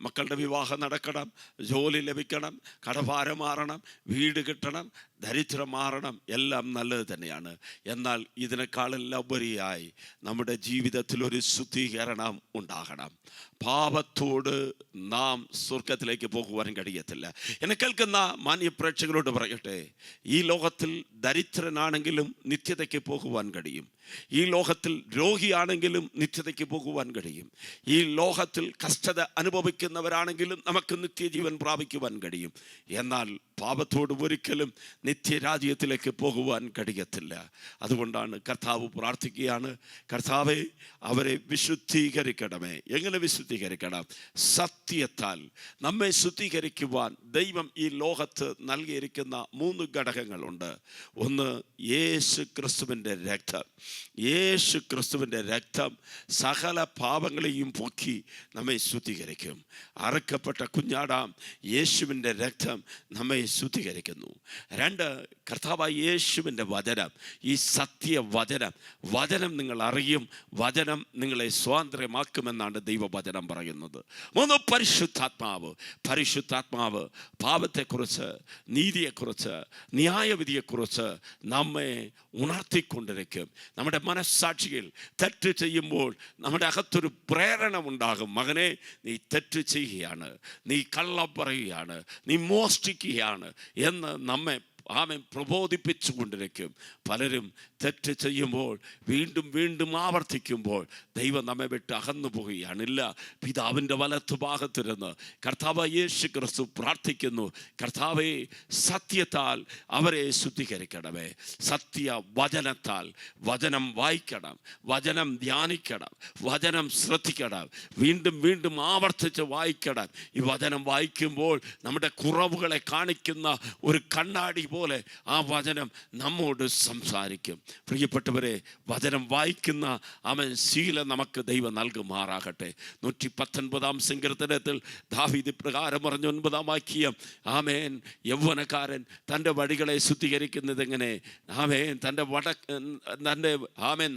മക്കളുടെ വിവാഹം നടക്കണം, ജോലി ലഭിക്കണം, കടഭാരം മാറണം, വീട് കിട്ടണം, ദരിദ്രം മാറണം, എല്ലാം നല്ലത് തന്നെയാണ്. എന്നാൽ ഇതിനേക്കാളെല്ലാം ഉപരിയായി നമ്മുടെ ജീവിതത്തിൽ ഒരു ശുദ്ധീകരണം ഉണ്ടാകണം. പാപത്തോട് നാം സ്വർഗത്തിലേക്ക് പോകുവാൻ കഴിയത്തില്ല. എന്നെ കേൾക്കുന്ന മാന്യ പ്രേക്ഷകരോട് പറയട്ടെ, ഈ ലോകത്തിൽ ദരിദ്രനാണെങ്കിലും നിത്യതയ്ക്ക് പോകുവാൻ കഴിയും. ഈ ലോകത്തിൽ രോഗിയാണെങ്കിലും നിത്യതയ്ക്ക് പോകുവാൻ കഴിയും. ഈ ലോകത്തിൽ കഷ്ടത അനുഭവിക്കുന്നവരാണെങ്കിലും നമുക്ക് നിത്യജീവൻ പ്രാപിക്കുവാൻ കഴിയും. എന്നാൽ പാപത്തോട് ഒരിക്കലും നിത്യരാജ്യത്തിലേക്ക് പോകുവാൻ കഴിയത്തില്ല. അതുകൊണ്ടാണ് കർത്താവ് പ്രാർത്ഥിക്കുകയാണ്, കർത്താവേ അവരെ വിശുദ്ധീകരിക്കണമേ. എങ്ങനെ വിശുദ്ധീകരിക്കണം? സത്യത്താൽ നമ്മെ ശുദ്ധീകരിക്കുവാൻ ദൈവം ഈ ലോകത്ത് നൽകിയിരിക്കുന്ന 3 ഘടകങ്ങളുണ്ട്. ഒന്ന്, യേശു ക്രിസ്തുവിൻ്റെ രക്തം. യേശു ക്രിസ്തുവിൻ്റെ രക്തം സകല പാപങ്ങളെയും പൊക്കി നമ്മെ ശുദ്ധീകരിക്കും. അറുക്കപ്പെട്ട കുഞ്ഞാടാം യേശുവിൻ്റെ രക്തം നമ്മെ ശുദ്ധീകരിക്കുന്നു. 2, കർത്താവായ യേശുവിൻ്റെ വചനം. ഈ സത്യവചനം, വചനം നിങ്ങൾ അറിയും, വചനം നിങ്ങളെ സ്വാതന്ത്ര്യമാക്കുമെന്നാണ് ദൈവവചനം പറയുന്നത്. 3, പരിശുദ്ധാത്മാവ്. പരിശുദ്ധാത്മാവ് പാപത്തെക്കുറിച്ച്, നീതിയെക്കുറിച്ച്, ന്യായവിധിയെക്കുറിച്ച് നമ്മെ ഉണർത്തിക്കൊണ്ടിരിക്കും. നമ്മുടെ മനസ്സാക്ഷിയിൽ തെറ്റ് ചെയ്യുമ്പോൾ നമ്മുടെ അകത്തൊരു പ്രേരണ ഉണ്ടാകും. മകനെ, നീ തെറ്റ് ചെയ്യുകയാണ്, നീ കള്ളം പറയുകയാണ്, നീ മോഷ്ടിക്കുകയാണ് എന്ന് നമ്മെ പ്രബോധിപ്പിച്ചു കൊണ്ടിരിക്കും. പലരും തെറ്റ് ചെയ്യുമ്പോൾ വീണ്ടും വീണ്ടും ആവർത്തിക്കുമ്പോൾ ദൈവം നമ്മെ വിട്ട് അകന്നു പോവുകയാണ്. ഇല്ല, പിതാവിൻ്റെ വലത്ത് ഭാഗത്തിരുന്ന് കർത്താവ് യേശു ക്രിസ്തു പ്രാർത്ഥിക്കുന്നു, കർത്താവേ സത്യത്താൽ അവരെ ശുദ്ധീകരിക്കണമേ. സത്യ വചനത്താൽ. വചനം വായിക്കണം, വചനം ധ്യാനിക്കണം, വചനം ശ്രദ്ധിക്കണം, വീണ്ടും വീണ്ടും ആവർത്തിച്ച് വായിക്കണം. ഈ വചനം വായിക്കുമ്പോൾ നമ്മുടെ കുറവുകളെ കാണിക്കുന്ന ഒരു കണ്ണാടി പോലെ ആ വചനം നമ്മോട് സംസാരിക്കും. പ്രിയപ്പെട്ടവരെ, വചനം വായിക്കുന്ന ശീലം നമുക്ക് ദൈവം നൽകുമാറാകട്ടെ. 119-ാം സങ്കീർത്തനത്തിൽ ദാവീദ് പ്രകാരം പറഞ്ഞ 9-ാം വാക്യം, ആമേൻ, യൗവനക്കാരൻ തൻ്റെ വഴികളെ ശുദ്ധീകരിക്കുന്നത് എങ്ങനെ? ആമേൻ, തൻ്റെ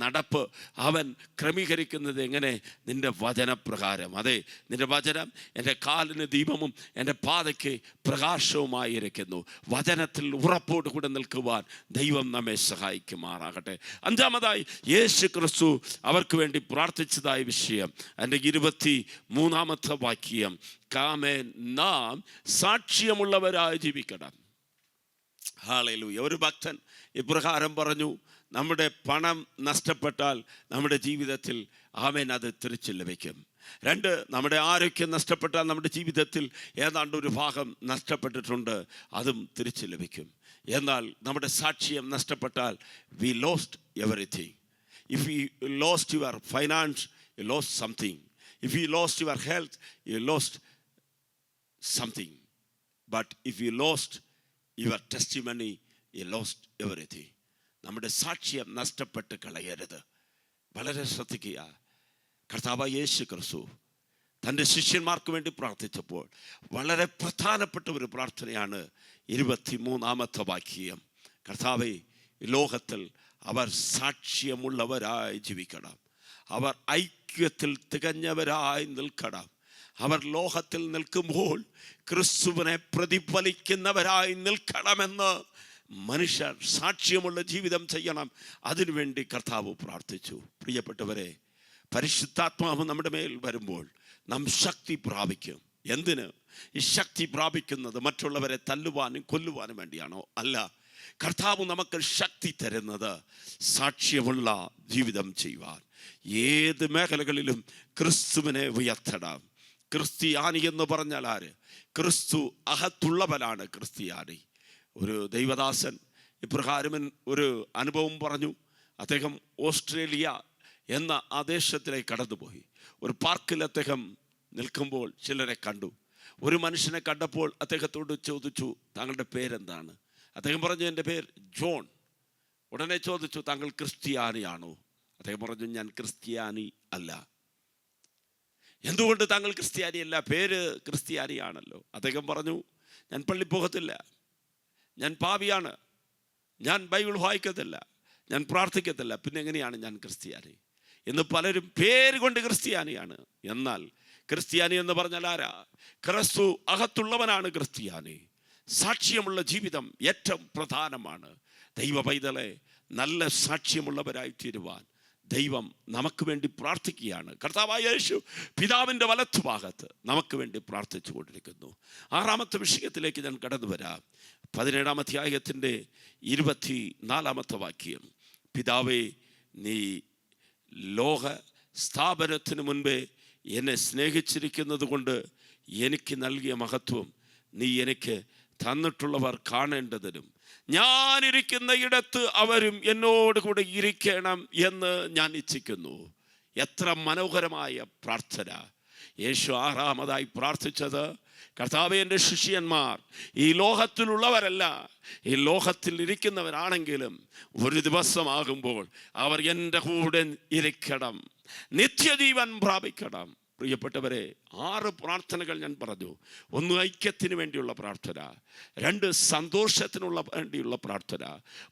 നടപ്പ് അവൻ ക്രമീകരിക്കുന്നത് എങ്ങനെ? നിൻ്റെ വചനപ്രകാരം. അതെ, നിൻ്റെ വചനം എൻ്റെ കാലിന് ദീപവും എൻ്റെ പാതയ്ക്ക് പ്രകാശവുമായിരിക്കുന്നു. വചനത്തിൽ ഉറപ്പോടുകൂടെ നിൽക്കുവാൻ ദൈവം നമ്മെ സഹായിക്കുമാറാകട്ടെ. 5-മതായി, യേശു ക്രിസ്തു അവർക്ക് വേണ്ടി പ്രാർത്ഥിച്ചതായ വിഷയം. എൻ്റെ 23-ാമത്തെ വാക്യം, ആമേൻ, നാം സാക്ഷ്യമുള്ളവരായി ജീവിക്കണം. ഹല്ലേലൂയ. ഒരു ഭക്തൻ ഇപ്രകാരം പറഞ്ഞു, നമ്മുടെ പണം നഷ്ടപ്പെട്ടാൽ നമ്മുടെ ജീവിതത്തിൽ ആമേൻ അത് തിരിച്ചു ലഭിക്കും. 2, നമ്മുടെ ആരോഗ്യം നഷ്ടപ്പെട്ടാൽ നമ്മുടെ ജീവിതത്തിൽ ഏതാണ്ട് ഒരു ഭാഗം നഷ്ടപ്പെട്ടിട്ടുണ്ട്, അതും തിരിച്ചു ലഭിക്കും. എന്നാൽ നമ്മുടെ സാക്ഷ്യം നഷ്ടപ്പെട്ടാൽ we lost everything. If you lost your finance, you lost something. If you lost your health, you lost something. But if you lost your testimony, you lost everything. നമ്മുടെ സാക്ഷ്യം നഷ്ടപ്പെട്ട് കളയരുത്. വളരെ ശ്രദ്ധിക്കുക. കർത്താവായ യേശു ക്രിസ്തു തൻ്റെ ശിഷ്യന്മാർക്ക് വേണ്ടി പ്രാർത്ഥിച്ചപ്പോൾ വളരെ പ്രധാനപ്പെട്ട ഒരു പ്രാർത്ഥനയാണ് 23-ാമത്തെ വാക്യം. കർത്താവേ, ലോകത്തിൽ അവർ സാക്ഷ്യമുള്ളവരായി ജീവിക്കണം, അവർ ഐക്യത്തിൽ തികഞ്ഞവരായി നിൽക്കണം, അവർ ലോകത്തിൽ നിൽക്കുമ്പോൾ ക്രിസ്തുവിനെ പ്രതിഫലിക്കുന്നവരായി നിൽക്കണമെന്ന് മനുഷ്യർ സാക്ഷ്യമുള്ള ജീവിതം ചെയ്യണം. അതിനുവേണ്ടി കർത്താവ് പ്രാർത്ഥിച്ചു. പ്രിയപ്പെട്ടവരെ, പരിശുദ്ധാത്മാവ് നമ്മുടെ മേൽ വരുമ്പോൾ നാം ശക്തി പ്രാപിക്കും. എന്തിന് ഈ ശക്തി പ്രാപിക്കുന്നത്? മറ്റുള്ളവരെ തല്ലുവാനും കൊല്ലുവാനും വേണ്ടിയാണോ? അല്ല. കർത്താവ് നമുക്ക് ശക്തി തരുന്നത് സാക്ഷ്യമുള്ള ജീവിതം ചെയ്യുവാൻ. ഏത് മേഖലകളിലും ക്രിസ്തുവിനെ ഉയർത്തണം. ക്രിസ്ത്യാനി എന്ന് പറഞ്ഞാൽ ആര്? ക്രിസ്തു അകത്തുള്ളവനാണ് ക്രിസ്ത്യാനി. ഒരു ദൈവദാസൻ ഇപ്രകാരം ഒരു അനുഭവം പറഞ്ഞു. അദ്ദേഹം ഓസ്ട്രേലിയ എന്ന ആ ദേശത്തിലേക്ക് കടന്നുപോയി. ഒരു പാർക്കിൽ അദ്ദേഹം നിൽക്കുമ്പോൾ ചിലരെ കണ്ടു. ഒരു മനുഷ്യനെ കണ്ടപ്പോൾ അദ്ദേഹത്തോട് ചോദിച്ചു, താങ്കളുടെ പേരെന്താണ്? അദ്ദേഹം പറഞ്ഞു, എൻ്റെ പേര് ജോൺ. ഉടനെ ചോദിച്ചു, താങ്കൾ ക്രിസ്ത്യാനിയാണോ? അദ്ദേഹം പറഞ്ഞു, ഞാൻ ക്രിസ്ത്യാനി അല്ല. എന്തുകൊണ്ട് താങ്കൾ ക്രിസ്ത്യാനിയല്ല? പേര് ക്രിസ്ത്യാനിയാണല്ലോ. അദ്ദേഹം പറഞ്ഞു, ഞാൻ പള്ളി പോകത്തില്ല, ഞാൻ പാപിയാണ്, ഞാൻ ബൈബിൾ വായിക്കത്തില്ല, ഞാൻ പ്രാർത്ഥിക്കത്തില്ല, പിന്നെ എങ്ങനെയാണ് ഞാൻ ക്രിസ്ത്യാനി? ഇന്ന് പലരും പേര് കൊണ്ട് ക്രിസ്ത്യാനിയാണ്. എന്നാൽ ക്രിസ്ത്യാനി എന്ന് പറഞ്ഞാൽ ആരാ? ക്രിസ്തു അകത്തുള്ളവനാണ് ക്രിസ്ത്യാനി. സാക്ഷ്യമുള്ള ജീവിതം ഏറ്റവും പ്രധാനമാണ്. ദൈവ പൈതലെ, നല്ല സാക്ഷ്യമുള്ളവരായി തീരുവാൻ ദൈവം നമുക്ക് വേണ്ടി പ്രാർത്ഥിക്കുകയാണ്. കർത്താവായ യേശു പിതാവിൻ്റെ വലത്തുഭാഗത്ത് നമുക്ക് വേണ്ടി പ്രാർത്ഥിച്ചു കൊണ്ടിരിക്കുന്നു. 6ാമത്തെ വിഷയത്തിലേക്ക് ഞാൻ കടന്നു വരാം. 17-ാം അധ്യായത്തിൻ്റെ 24-ാമത്തെ വാക്യം. പിതാവേ, നീ ലോക സ്ഥാപനത്തിന് മുൻപേ എന്നെ സ്നേഹിച്ചിരിക്കുന്നത് കൊണ്ട് എനിക്ക് നൽകിയ മഹത്വം നീ എനിക്ക് തന്നിട്ടുള്ളവർ കാണേണ്ടതിനും ഞാനിരിക്കുന്ന ഇടത്ത് അവരും എന്നോട് കൂടെ ഇരിക്കണം എന്ന് ഞാൻ ഇച്ഛിക്കുന്നു. എത്ര മനോഹരമായ പ്രാർത്ഥന! യേശു 6ാമതായി പ്രാർത്ഥിച്ചത്, കർത്താവേ, എൻ്റെ ശിഷ്യന്മാർ ഈ ലോകത്തിലുള്ളവരല്ല, ഈ ലോകത്തിൽ ഇരിക്കുന്നവരാണെങ്കിലും ഒരു ദിവസമാകുമ്പോൾ അവർ എൻ്റെ കൂടെ ഇരിക്കണം, നിത്യജീവൻ പ്രാപിക്കണം. പ്രിയപ്പെട്ടവരെ, 6 പ്രാർത്ഥനകൾ ഞാൻ പറഞ്ഞു. 1 ഐക്യത്തിന് വേണ്ടിയുള്ള പ്രാർത്ഥന, 2 സന്തോഷത്തിനുള്ള വേണ്ടിയുള്ള പ്രാർത്ഥന,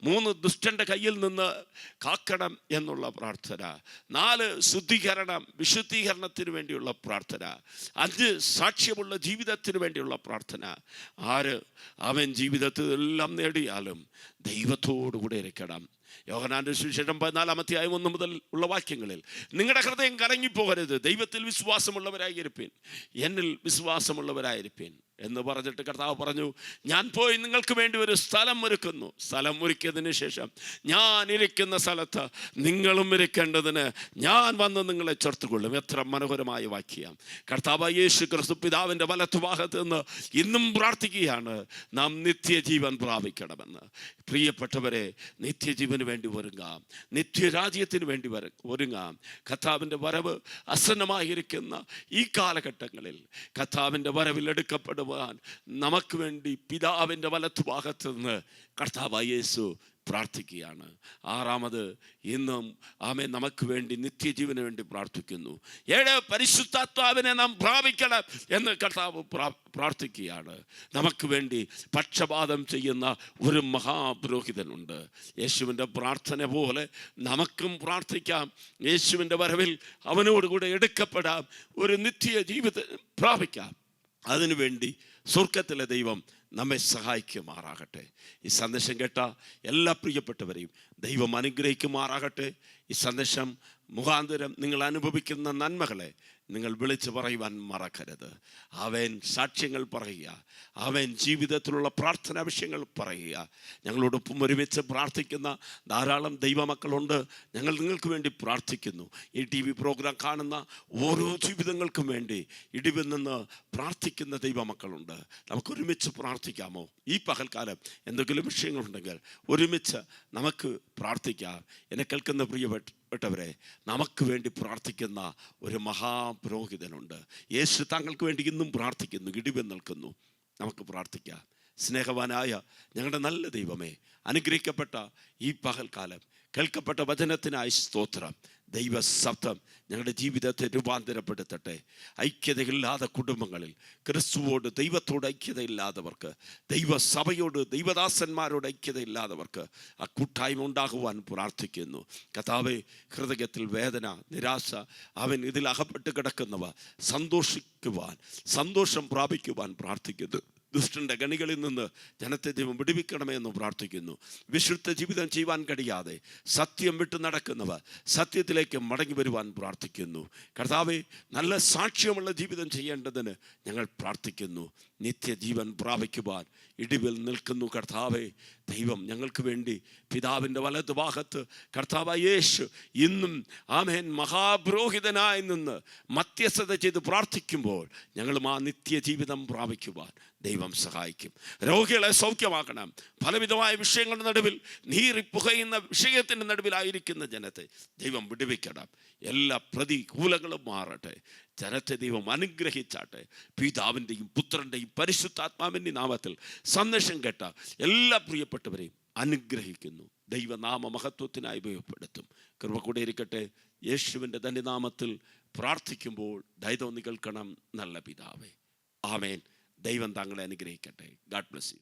3 ദുഷ്ടൻ്റെ കയ്യിൽ നിന്ന് കാക്കണം എന്നുള്ള പ്രാർത്ഥന, 4 ശുദ്ധീകരണം വിശുദ്ധീകരണത്തിന് വേണ്ടിയുള്ള പ്രാർത്ഥന, 5 സാക്ഷ്യമുള്ള ജീവിതത്തിന് വേണ്ടിയുള്ള പ്രാർത്ഥന. 6 അവൻ ജീവിതത്തിൽ എല്ലാം നേടിയാലും ദൈവത്തോടുകൂടെ ഇരിക്കണം. യോഹന്നാന്റെ സുവിശേഷം 14-ാം അധ്യായം 1 മുതൽ ഉള്ള വാക്യങ്ങളിൽ, നിങ്ങളുടെ ഹൃദയം കലങ്ങിപ്പോകരുത്, ദൈവത്തിൽ വിശ്വാസമുള്ളവരായിരിപ്പിൻ, എന്നിൽ വിശ്വാസമുള്ളവരായിരിപ്പിൻ എന്ന് പറഞ്ഞിട്ട് കർത്താവ് പറഞ്ഞു, ഞാൻ പോയി നിങ്ങൾക്ക് വേണ്ടി ഒരു സ്ഥലം ഒരുക്കുന്നു. സ്ഥലം ഒരുക്കിയതിന് ശേഷം ഞാൻ ഇരിക്കുന്ന സ്ഥലത്ത് നിങ്ങളും ഇരിക്കേണ്ടതിന് ഞാൻ വന്ന് നിങ്ങളെ ചേർത്തുകൊള്ളും. എത്ര മനോഹരമായ വാക്യം! കർത്താവായ യേശു ക്രിസ്തു പിതാവിൻ്റെ വലത്തുഭാഗത്ത് നിന്ന് ഇന്നും പ്രാർത്ഥിക്കുകയാണ്, നാം നിത്യജീവൻ പ്രാപിക്കണമെന്ന്. പ്രിയപ്പെട്ടവരെ, നിത്യജീവന് വേണ്ടി ഒരുങ്ങാം, നിത്യരാജ്യത്തിന് വേണ്ടി ഒരുങ്ങാം. കർത്താവിൻ്റെ വരവ് അസന്നമായിരിക്കുന്ന ഈ കാലഘട്ടങ്ങളിൽ കർത്താവിൻ്റെ വരവിൽ എടുക്കപ്പെടുവാൻ നമുക്ക് വേണ്ടി പിതാവിൻ്റെ വലത്തുഭാഗത്ത് നിന്ന് കർത്താവായ യേശു പ്രാർത്ഥിക്കുകയാണ്. 6ാമത്, ഇന്നും ആമേൻ നമുക്ക് വേണ്ടി നിത്യജീവന് വേണ്ടി പ്രാർത്ഥിക്കുന്നു. 7 പരിശുദ്ധാത്മാവിനെ നാം പ്രാപിക്കണം എന്ന് കർത്താവ് പ്രാർത്ഥിക്കുകയാണ്. നമുക്ക് വേണ്ടി പക്ഷപാതം ചെയ്യുന്ന ഒരു മഹാപുരോഹിതനുണ്ട്. യേശുവിൻ്റെ പ്രാർത്ഥന പോലെ നമുക്കും പ്രാർത്ഥിക്കാം. യേശുവിൻ്റെ വരവിൽ അവനോടുകൂടെ എടുക്കപ്പെടാം, ഒരു നിത്യ ജീവിതം പ്രാപിക്കാം. അതിനുവേണ്ടി സ്വർഗത്തിലെ ദൈവം നമ്മെ സഹായിക്കുമാറാകട്ടെ. ഈ സന്ദേശം കേട്ട എല്ലാ പ്രിയപ്പെട്ടവരെയും ദൈവം അനുഗ്രഹിക്കുമാറാകട്ടെ. ഈ സന്ദേശം മുഖാന്തരം നിങ്ങൾ അനുഭവിക്കുന്ന നന്മകളെ നിങ്ങൾ വിളിച്ചു പറയുവാൻ മറക്കരുത്. അവൻ സാക്ഷ്യങ്ങൾ പറയുക, അവൻ ജീവിതത്തിലുള്ള പ്രാർത്ഥനാ വിഷയങ്ങൾ പറയുക. ഞങ്ങളോടൊപ്പം ഒരുമിച്ച് പ്രാർത്ഥിക്കുന്ന ധാരാളം ദൈവമക്കളുണ്ട്. ഞങ്ങൾ നിങ്ങൾക്ക് വേണ്ടി പ്രാർത്ഥിക്കുന്നു. ഈ TV പ്രോഗ്രാം കാണുന്ന ഓരോ ജീവിതങ്ങൾക്കും വേണ്ടി ഇടിവിൽ നിന്ന് പ്രാർത്ഥിക്കുന്ന ദൈവമക്കളുണ്ട്. നമുക്ക് ഒരുമിച്ച് പ്രാർത്ഥിക്കാമോ? ഈ പകൽക്കാലം എന്തെങ്കിലും വിഷയങ്ങളുണ്ടെങ്കിൽ ഒരുമിച്ച് നമുക്ക് പ്രാർത്ഥിക്കാം. എന്നെ കേൾക്കുന്ന പ്രിയപ്പെട്ടവരെ, നമുക്ക് വേണ്ടി പ്രാർത്ഥിക്കുന്ന ഒരു മഹാപുരോഹിതനുണ്ട്. യേശു താങ്കൾക്ക് വേണ്ടി ഇന്നും പ്രാർത്ഥിക്കുന്നു, ഇടിവിൽ നിൽക്കുന്നു. നമുക്ക് പ്രാർത്ഥിക്കാം. സ്നേഹവാനായ ഞങ്ങളുടെ നല്ല ദൈവമേ, അനുഗ്രഹിക്കപ്പെട്ട ഈ പകൽക്കാലം കേൾക്കപ്പെട്ട വചനത്തിനായി സ്തോത്രം. ദൈവശബ്ദം ഞങ്ങളുടെ ജീവിതത്തെ രൂപാന്തരപ്പെടുത്തട്ടെ. ഐക്യതയില്ലാത്ത കുടുംബങ്ങളിൽ, ക്രിസ്തുവോട് ദൈവത്തോട് ഐക്യതയില്ലാത്തവർക്ക്, ദൈവസഭയോട് ദൈവദാസന്മാരോട് ഐക്യതയില്ലാത്തവർക്ക് ആ കൂട്ടായ്മ ഉണ്ടാകുവാൻ പ്രാർത്ഥിക്കുന്നു. കർത്താവേ, ഹൃദയത്തിൽ വേദന, നിരാശ, അവൻ ഇതിൽ അകപ്പെട്ട് കിടക്കുന്നവ സന്തോഷിക്കുവാൻ, സന്തോഷം പ്രാപിക്കുവാൻ പ്രാർത്ഥിക്കുന്നു. ദുഷ്ടൻ്റെ ഗണികളിൽ നിന്ന് ജനത്തെ ദൈവം വിടുവിക്കണമേ എന്ന് പ്രാർത്ഥിക്കുന്നു. വിശുദ്ധ ജീവിതം ചെയ്യുവാൻ കഴിയാതെ സത്യം വിട്ടു നടക്കുന്നവർ സത്യത്തിലേക്ക് മടങ്ങി വരുവാൻ പ്രാർത്ഥിക്കുന്നു. കർത്താവേ, നല്ല സാക്ഷ്യമുള്ള ജീവിതം ചെയ്യേണ്ടതിന് ഞങ്ങൾ പ്രാർത്ഥിക്കുന്നു. നിത്യജീവൻ പ്രാപിക്കുവാൻ ഇടിവിൽ നിൽക്കുന്നു. കർത്താവേ, ദൈവം ഞങ്ങൾക്ക് വേണ്ടി പിതാവിൻ്റെ വലതുഭാഗത്ത് കർത്താവായ യേശു ഇന്നും ആമേൻ മഹാപുരോഹിതനായി നിന്ന് മധ്യസ്ഥത ചെയ്ത് പ്രാർത്ഥിക്കുമ്പോൾ ഞങ്ങളും ആ നിത്യജീവിതം പ്രാപിക്കുവാൻ ദൈവം സഹായിക്കും. രോഗികളെ സൗഖ്യമാക്കണം. പലവിധമായ വിഷയങ്ങളുടെ നടുവിൽ, നീറിപ്പുകയുന്ന വിഷയത്തിൻ്റെ നടുവിലായിരിക്കുന്ന ജനത്തെ ദൈവം വിടുവിക്കണം. എല്ലാ പ്രതികൂലങ്ങളും മാറട്ടെ. ജനത്തെ ദൈവം അനുഗ്രഹിച്ചാട്ടെ. പിതാവിൻ്റെയും പുത്രൻ്റെയും പരിശുദ്ധാത്മാവിൻ്റെ നാമത്തിൽ സന്ദേശം കേട്ട എല്ലാ പ്രിയപ്പെട്ടവരെയും അനുഗ്രഹിക്കുന്നു. ദൈവനാമ മഹത്വത്തിനായി ഉപയോഗപ്പെടുത്തും. കൃപ കൂടെ ഇരിക്കട്ടെ. യേശുവിൻ്റെ തന്നെ നാമത്തിൽ പ്രാർത്ഥിക്കുമ്പോൾ ദയതോന്നി കേൾക്കണം നല്ല പിതാവേ. ആമേൻ. ദൈവം താങ്കളെ അനുഗ്രഹിക്കട്ടെ. God bless you.